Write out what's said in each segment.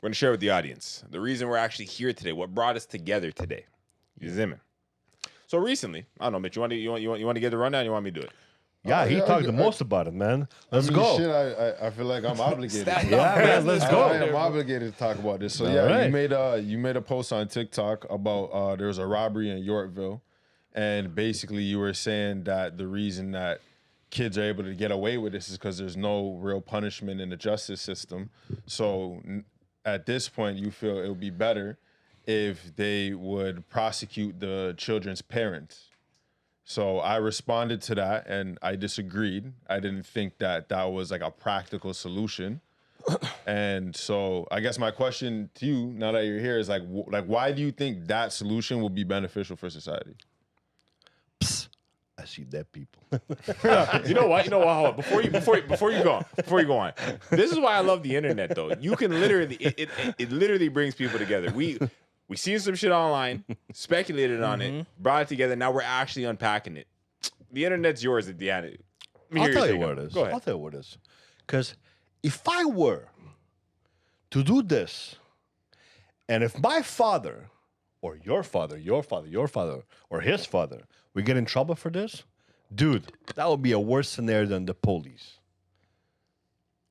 We're going to share with the audience the reason we're actually here today, what brought us together today. You see me? So recently, I don't know, Mitch, you want to get the rundown? You want me to do it? Yeah, he talked the most about it, man. Let's go. Shit, I feel like I'm obligated. Yeah, man, let's go. I am obligated to talk about this. So All yeah, right. you made a post on TikTok about there was a robbery in Yorkville, and basically you were saying that the reason that kids are able to get away with this is because there's no real punishment in the justice system. So at this point, you feel it would be better if they would prosecute the children's parents. So I responded to that and I disagreed. I didn't think that that was like a practical solution. And so I guess my question to you, now that you're here, is like why do you think that solution will be beneficial for society? Psst, I see dead people. You know what? Hold on. Before you go on. This is why I love the internet, though. You can literally, it literally brings people together. We seen some shit online, speculated on it, brought it together. Now we're actually unpacking it. The internet's yours at the end. I'll tell you what it is. Go ahead. I'll tell you what it is. Because if I were to do this, and if my father, or your father, or his father, we get in trouble for this, dude, that would be a worse scenario than the police.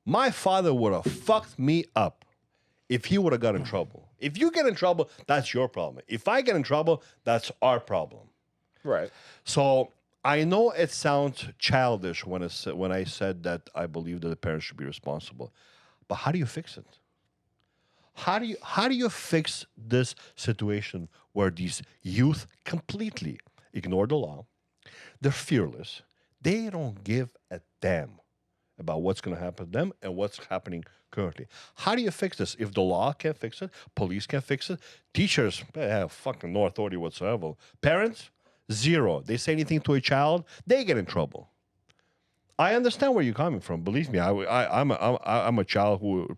My father would have fucked me up if he would have got in trouble. If you get in trouble, that's your problem. If I get in trouble, that's our problem. Right. So I know it sounds childish when I said that I believe that the parents should be responsible, but how do you fix it? How do you fix this situation where these youth completely ignore the law? They're fearless. They don't give a damn about what's going to happen to them and what's happening currently. How do you fix this? If the law can't fix it, police can't fix it, teachers have fucking no authority whatsoever. Parents, zero. They say anything to a child, they get in trouble. I understand where you're coming from. Believe me, I'm a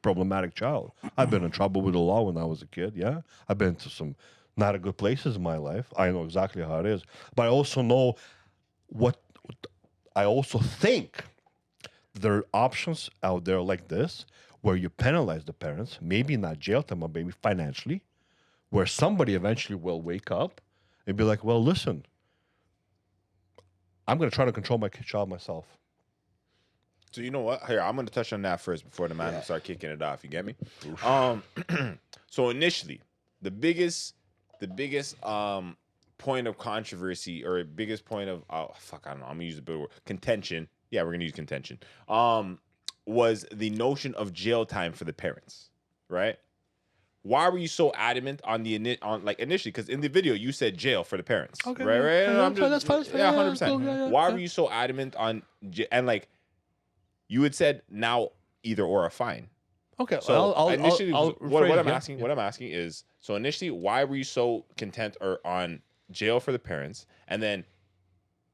problematic child. I've been in trouble with the law when I was a kid. Yeah, I've been to some not a good places in my life. I know exactly how it is, but I also know I also think there are options out there like this where you penalize the parents, maybe not jail them, but maybe financially, where somebody eventually will wake up and be like, well, listen, I'm going to try to control my child myself. So you know what? Here, I'm going to touch on that first before the man start kicking it off. You get me? So initially, the biggest point of controversy or biggest point of I don't know. I'm gonna use a big word, contention. Yeah, we're gonna use contention. Was the notion of jail time for the parents, right? Why were you so adamant on initially? Because in the video you said jail for the parents, Okay, right? yeah, that's fine. Yeah, 100%. Yeah, Why were you so adamant on and like you had said now either or a fine? Okay, So initially, what I'm rephrase, asking is, so initially, why were you so content or on jail for the parents? And then,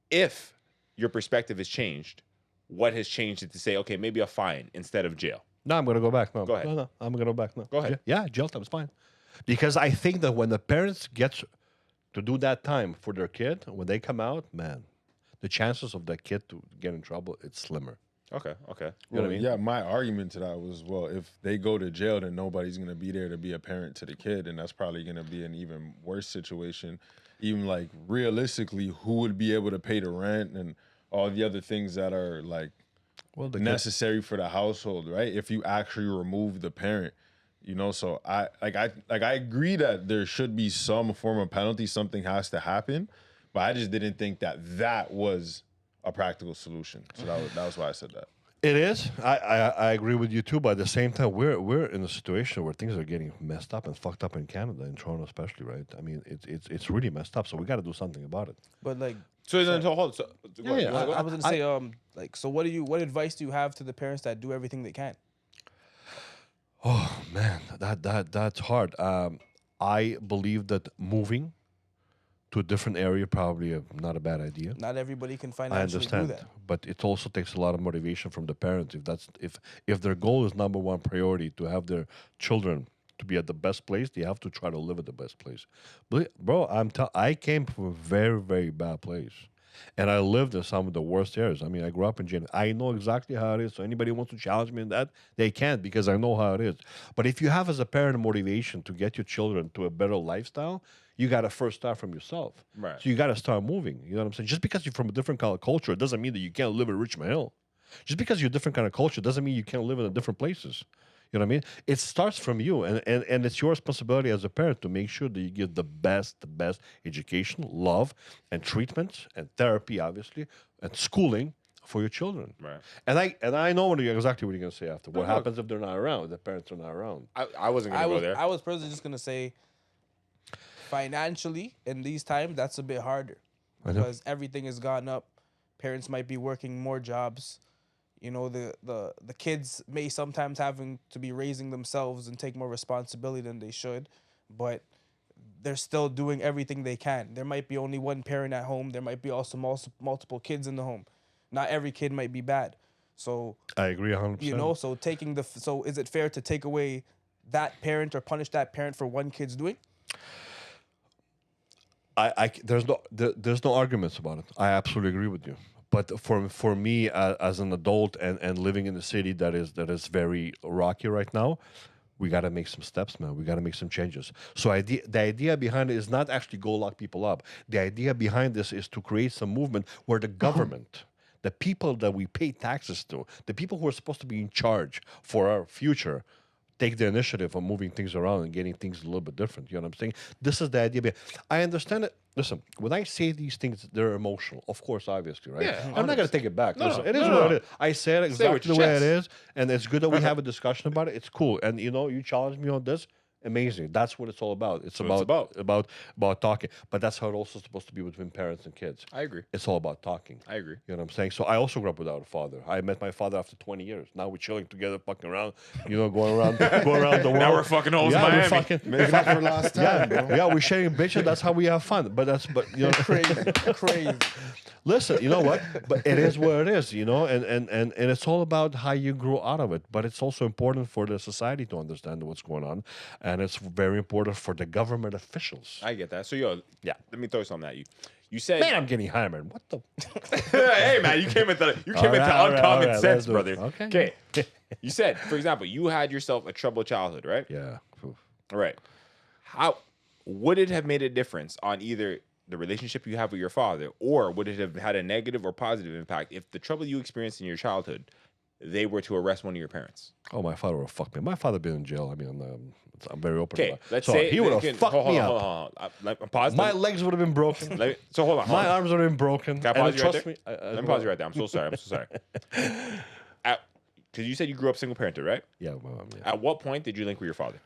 if your perspective has changed, what has changed it to say, okay, maybe a fine instead of jail? No, I'm going to go back. No, Go ahead. No, I'm going to go back. No, Go ahead. Yeah, jail time is fine, because I think that when the parents get to do that time for their kid, when they come out, man, the chances of that kid to get in trouble, it's slimmer. Okay. You know what I mean? Yeah, my argument to that was, well, if they go to jail, then nobody's going to be there to be a parent to the kid, and that's probably going to be an even worse situation. Even like realistically, who would be able to pay the rent and all the other things that are like necessary for the household, right? If you actually remove the parent, you know. So I agree that there should be some form of penalty. Something has to happen, but I just didn't think that was a practical solution. So that was why I said that. It is. I agree with you too. But at the same time, we're in a situation where things are getting messed up and fucked up in Canada, in Toronto especially, right? I mean, it's really messed up. So we got to do something about it. But like, So then, hold. So, go ahead. I was gonna say, so what advice do you have to the parents that do everything they can? Oh man, that's hard. I believe that moving to a different area probably not a bad idea. Not everybody can I financially do understand, that. but it also takes a lot of motivation from the parents. If their goal is number one priority to have their children to be at the best place, they have to try to live at the best place. But, bro, I came from a very, very bad place, And I lived in some of the worst areas. I mean, I grew up in Japan. I know exactly how it is. So anybody wants to challenge me in that, they can't because I know how it is. But if you have as a parent a motivation to get your children to a better lifestyle, you got to first start from yourself. Right. So you got to start moving. You know what I'm saying? Just because you're from a different kind of culture, it doesn't mean that you can't live in Richmond Hill. Just because you're a different kind of culture doesn't mean you can't live in different places. You know what I mean? It starts from you, and it's your responsibility as a parent to make sure that you give the best education, love, and treatment, and therapy, obviously, and schooling for your children. Right. And I know exactly what you're going to say after. What look. happens if they're not around? If the parents are not around? I wasn't gonna go there. I was personally just gonna say, financially in these times, that's a bit harder I know. because everything has gone up. Parents might be working more jobs. You know, the kids may sometimes having to be raising themselves and take more responsibility than they should, but they're still doing everything they can. There might be only one parent at home. There might be also multiple kids in the home. Not every kid might be bad. So I agree 100%. you know, so so is it fair to take away that parent or punish that parent for one kid's doing? There's no arguments about it. I absolutely agree with you. But for me as an adult and living in a city that is very rocky right now, we got to make some steps, man. We got to make some changes. So the idea behind it is not actually go lock people up. The idea behind this is to create some movement where the government, the people that we pay taxes to, the people who are supposed to be in charge for our future, take the initiative of moving things around and getting things a little bit different. You know what I'm saying? This is the idea. I understand it. Listen, when I say these things, they're emotional. Of course, obviously, right? Yeah, I'm not going to take it back. No, Listen, no, it is no, what no. it is. I said it Say it with exactly the your way it chest. is. And it's good that we have a discussion about it. It's cool. And, you know, you challenged me on this. Amazing. That's what it's all about. It's what it's about talking. But that's how it's also supposed to be between parents and kids. I agree. It's all about talking. I agree. You know what I'm saying? So I also grew up without a father. I met my father after 20 years. Now we're chilling together, fucking around, you know, going around the world. Now we're fucking hoes in yeah, Miami. we're fucking, Making up for last time, bro. yeah, we're sharing bitches. That's how we have fun. But you know, Crazy. listen, you know what? But it is what it is, you know, and it's all about how you grow out of it. But it's also important for the society to understand what's going on, and it's very important for the government officials. I get that. So Yeah. let me throw something at you. You said, Man, I'm getting hammered. What the? hey man, you came into All uncommon right, sense, let's do it. brother. Okay. You said, for example, you had yourself a troubled childhood, right? Yeah. Oof. Right. How would it have made a difference on either the relationship you have with your father, or would it have had a negative or positive impact if the trouble you experienced in your childhood, they were to arrest one of your parents? Oh, my father would have fucked me. My father been in jail. I mean, I'm very open. Okay, about it. let's So say he would hold have on, fucked hold me on, up. hold on, hold on. Pause. My legs would have been broken. So hold on. My arms would have been broken. Can I pause And you right trust there? me. Let me pause you right there. I'm so sorry. I'm so sorry. Because you said you grew up single parented, right? Yeah, yeah. At what point did you link with your father?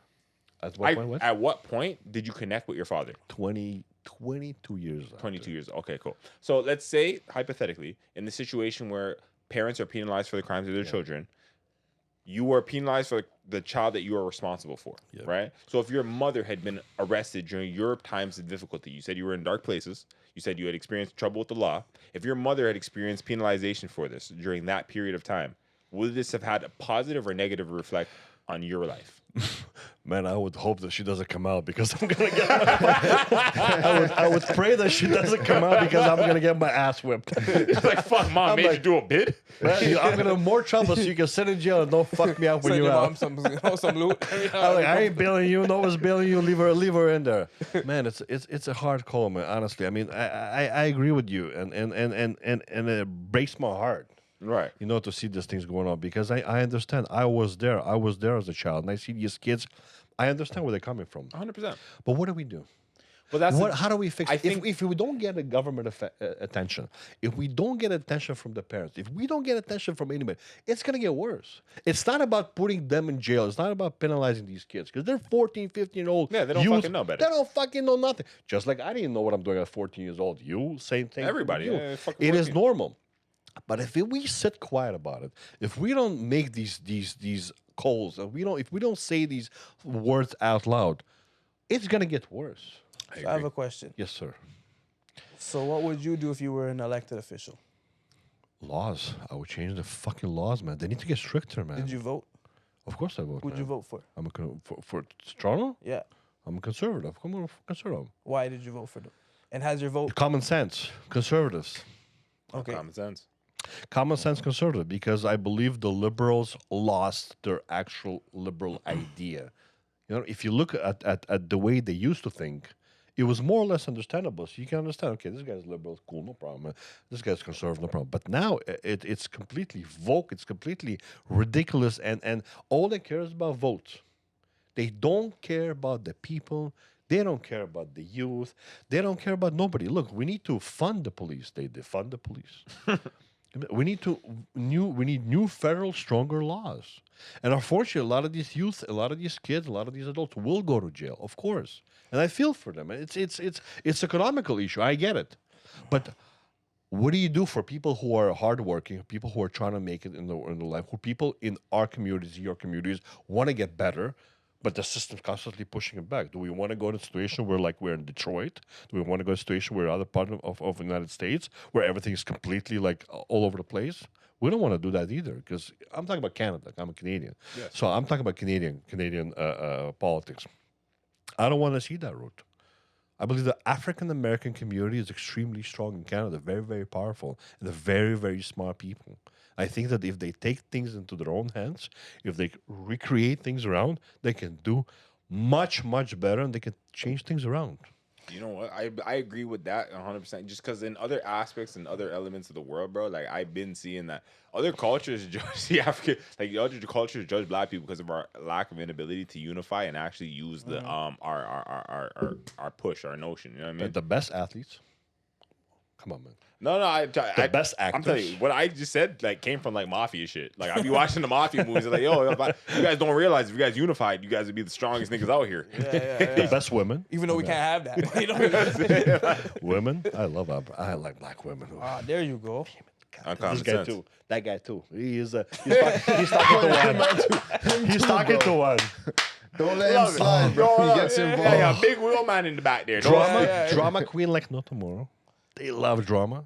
At what point? What? At what point did you connect with your father? 22 years. 22 years. Okay, cool. So let's say, hypothetically, in the situation where parents are penalized for the crimes of their children, you were penalized for the child that you are responsible for, right? So if your mother had been arrested during your times of difficulty, you said you were in dark places, you said you had experienced trouble with the law. If your mother had experienced penalization for this during that period of time, would this have had a positive or negative reflect on your life? Man, I would hope that she doesn't come out because I'm gonna get. I would pray that she doesn't come out because I'm gonna get my ass whipped. It's like, fuck, mom made you do a bid? Man, I'm gonna have more trouble so you can sit in jail and don't fuck me up when Send you're your out. mom some loot. I'm like, I ain't bailing you. No one's bailing you. Leave her in there. Man, it's a hard call, man. Honestly, I mean, I agree with you, and it breaks my heart. Right. You know, to see these things going on because I understand. I was there as a child, and I see these kids. I understand where they're coming from. 100%. But what do we do? Well, that's How do we fix I it? think- If we don't get a government attention, if we don't get attention from the parents, if we don't get attention from anybody, it's going to get worse. It's not about putting them in jail. It's not about penalizing these kids because they're 14, 15-year-old. Yeah, they don't fucking know better. They don't fucking know nothing. Just like I didn't know what I'm doing at 14 years old. You, same thing. Everybody, You. yeah, fucking It is 14. normal. But if we sit quiet about it, if we don't make these calls, if we don't say these words out loud, it's gonna get worse. So I have a question. Yes, sir. So what would you do if you were an elected official? Laws. I would change the fucking laws, man. They need to get stricter, man. Did you vote? Of course I vote. Who'd you man. vote for? I'm for Toronto. Yeah. I'm a conservative. I'm a conservative. Why did you vote for them? And has your vote? Common sense. Conservatives. Okay. Common sense. Common sense conservative, because I believe the liberals lost their actual liberal idea. You know, if you look at the way they used to think, it was more or less understandable. So you can understand, okay, this guy's liberal, cool, no problem. This guy's conservative, no problem. But now it's completely woke, it's completely ridiculous, and all they care is about votes. They don't care about the people. They don't care about the youth. They don't care about nobody. Look, we need to fund the police. They defund the police. We need new federal stronger laws. And unfortunately, a lot of these youth, a lot of these kids, a lot of these adults will go to jail, of course. And I feel for them. It's economical issue. I get it. But what do you do for people who are hardworking, people who are trying to make it in the life, who people in our communities, your communities, want to get better, but the system's constantly pushing it back? Do we want to go in a situation where, like, we're in Detroit? Do we want to go in a situation where other part of the United States, where everything is completely, like, all over the place? We don't want to do that either, because I'm talking about Canada. I'm a Canadian. Yes. So I'm talking about Canadian politics. I don't want to see that route. I believe the African American community is extremely strong in Canada, very, very powerful, and they're very, very smart people. I think that if they take things into their own hands, if they recreate things around, they can do much, much better, and they can change things around. You know what? I agree with that 100%. Just because in other aspects and other elements of the world, bro, like I've been seeing that other cultures judge the African, like other cultures judge black people because of our lack of inability to unify and actually use the our push, our notion. You know what I mean? The best athletes. Come on, man. No, The best I'm telling actors. you, what I just said like came from like mafia shit. Like I be watching the mafia movies, and like, yo, if you guys don't realize if you guys unified, you guys would be the strongest niggas out here. The best women. Even though we can't have that. You know? Women. I like black women. Ah, there you go. Uncommon This guy sense. too. That guy too. He's talking to one. He's talking to one. Don't let him Love it. slide, bro. Yo, He gets involved. yeah, big wheel man in the back there. Don't- Drama queen like no tomorrow. They love drama,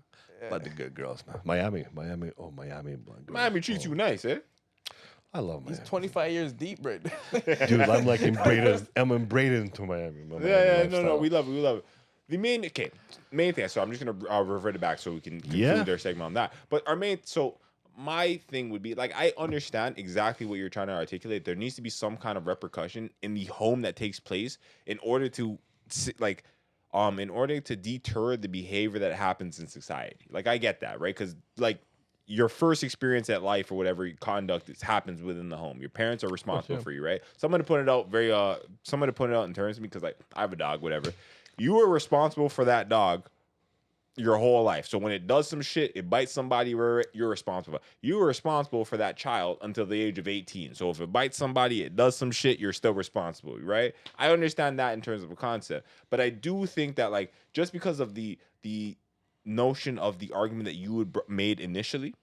but the good girls, man. Miami. Oh, Miami. Black girls. Miami treats you nice, eh? I love Miami. He's 25 years deep, right? Dude, I'm like embrated. I'm embrated into Miami. My Miami Yeah, no, lifestyle. we love it. The main thing. So I'm just gonna revert it back so we can conclude Yeah. their segment on that. But my thing would be like I understand exactly what you're trying to articulate. There needs to be some kind of repercussion in the home that takes place in order to in order to deter the behavior that happens in society. Like I get that, right? Because like your first experience at life or whatever conduct happens within the home. Your parents are responsible for you, right? Someone to put it out in terms of me because like I have a dog, whatever. You are responsible for that dog your whole life. So when it does some shit, it bites somebody, you're responsible. You are responsible for that child until the age of 18. So if it bites somebody, it does some shit, you're still responsible, right? I understand that in terms of a concept, but I do think that like just because of the notion of the argument that you had made initially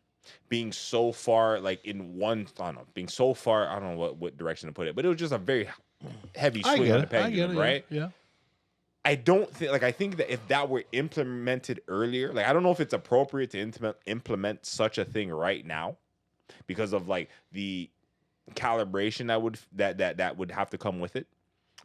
being so far like in one, I don't know what direction to put it, but it was just a very heavy I swing get on the it. pendulum, right? Yeah. I don't think I think that if that were implemented earlier, like I don't know if it's appropriate to implement such a thing right now because of like the calibration that would have to come with it.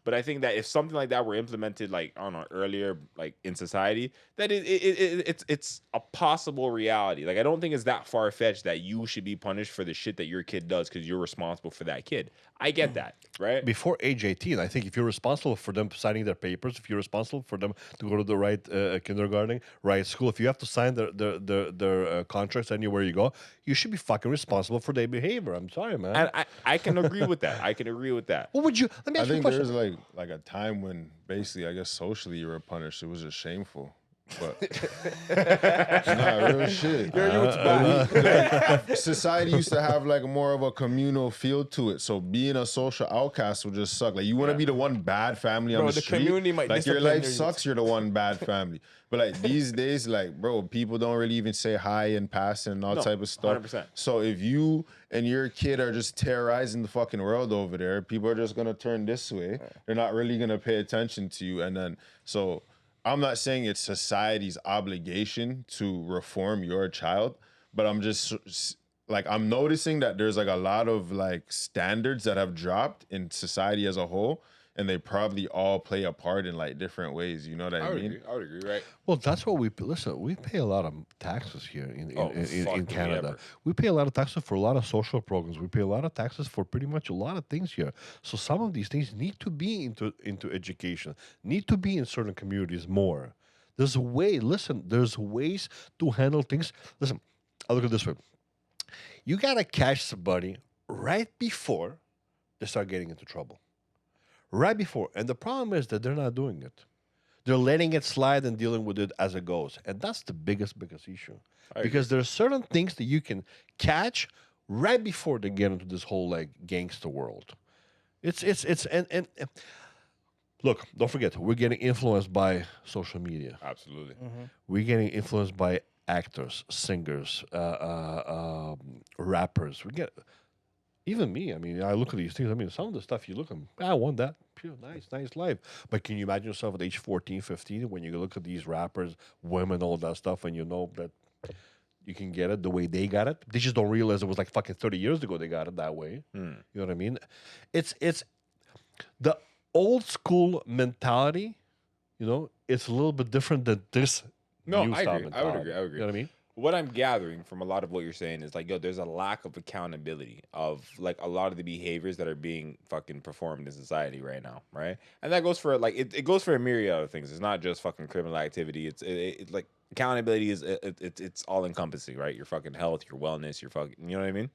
But I think that if something like that were implemented, like I don't know, earlier, like in society, that it's a possible reality. Like I don't think it's that far fetched that you should be punished for the shit that your kid does because you're responsible for that kid. I get that, right? Before age 18, I think if you're responsible for them signing their papers, if you're responsible for them to go to the right kindergarten, right school, if you have to sign their contracts anywhere you go, you should be fucking responsible for their behavior. I'm sorry, man. And I can agree with that. I can agree with that. What would you? Let me I ask you a think question. there's like a time when basically, I guess socially you were punished. It was just shameful. But nah, real shit. Society used to have like more of a communal feel to it. So being a social outcast would just suck. Like you want to be the one bad family on Bro, the the street. community might like your discipline life your sucks. You're the one bad family. But like these days, like bro, people don't really even say hi in passing and all type of stuff. 100%. So if you and your kid are just terrorizing the fucking world over there, people are just gonna turn this way. They're not really gonna pay attention to you. And then so I'm not saying it's society's obligation to reform your child, but I'm just like I'm noticing that there's like a lot of like standards that have dropped in society as a whole. and they probably all play a part in like different ways. You know what I mean? I would agree, right? Well, that's what we listen. We pay a lot of taxes here in do we Canada. ever. We pay a lot of taxes for a lot of social programs. We pay a lot of taxes for pretty much a lot of things here. So some of these things need to be into education, need to be in certain communities more. There's a way. Listen, there's ways to handle things. Listen, I look at it this way. You gotta catch somebody right before they start getting into trouble. Right before, and the problem is that they're not doing it. They're letting it slide and dealing with it as it goes. And that's the biggest issue. Because there are certain things that you can catch right before they get into this whole like gangster world. It's and look, don't forget, we're getting influenced by social media. Absolutely. We're getting influenced by actors, singers, rappers. We get even me. I mean, I look at these things. I mean, some of the stuff you look at, I want that. Pure, nice life. But can you imagine yourself at age 14, 15, when you look at these rappers, women, all that stuff, and you know that you can get it the way they got it? They just don't realize it was like fucking 30 years ago they got it that way. You know what I mean? It's the old school mentality, you know, it's a little bit different than this No, new I style agree. mentality. I would agree. You know what I mean? What I'm gathering from a lot of what you're saying is like, yo, there's a lack of accountability of like a lot of the behaviors that are being fucking performed in society right now, right? And that goes for like it goes for a myriad of things. It's not just fucking criminal activity. It's like accountability is it's all encompassing, right? Your fucking health, your wellness, your fucking, you know what I mean?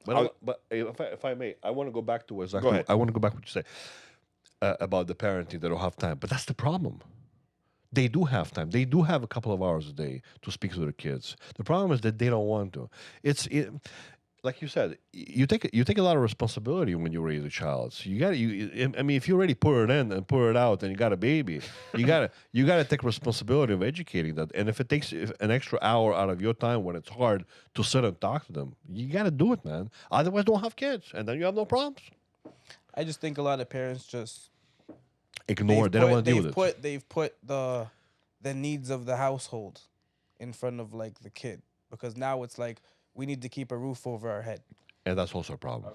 But if I may, I want to go back to Go ahead. I want to go back to what you say about the parenting. They don't have time, but that's the problem. They do have time. They do have a couple of hours a day to speak to their kids. The problem is that they don't want to. Like you said, you take a lot of responsibility when you raise a child. So I mean, if you already put it in and put it out, and you got a baby, you gotta take responsibility of educating that. And if it takes an extra hour out of your time when it's hard to sit and talk to them, you gotta do it, man. Otherwise, don't have kids, and then you have no problems. I just think a lot of parents just Ignore it. They don't want to deal with it. They've put the needs of the household in front of like the kid, because now it's like we need to keep a roof over our head. And that's also a problem.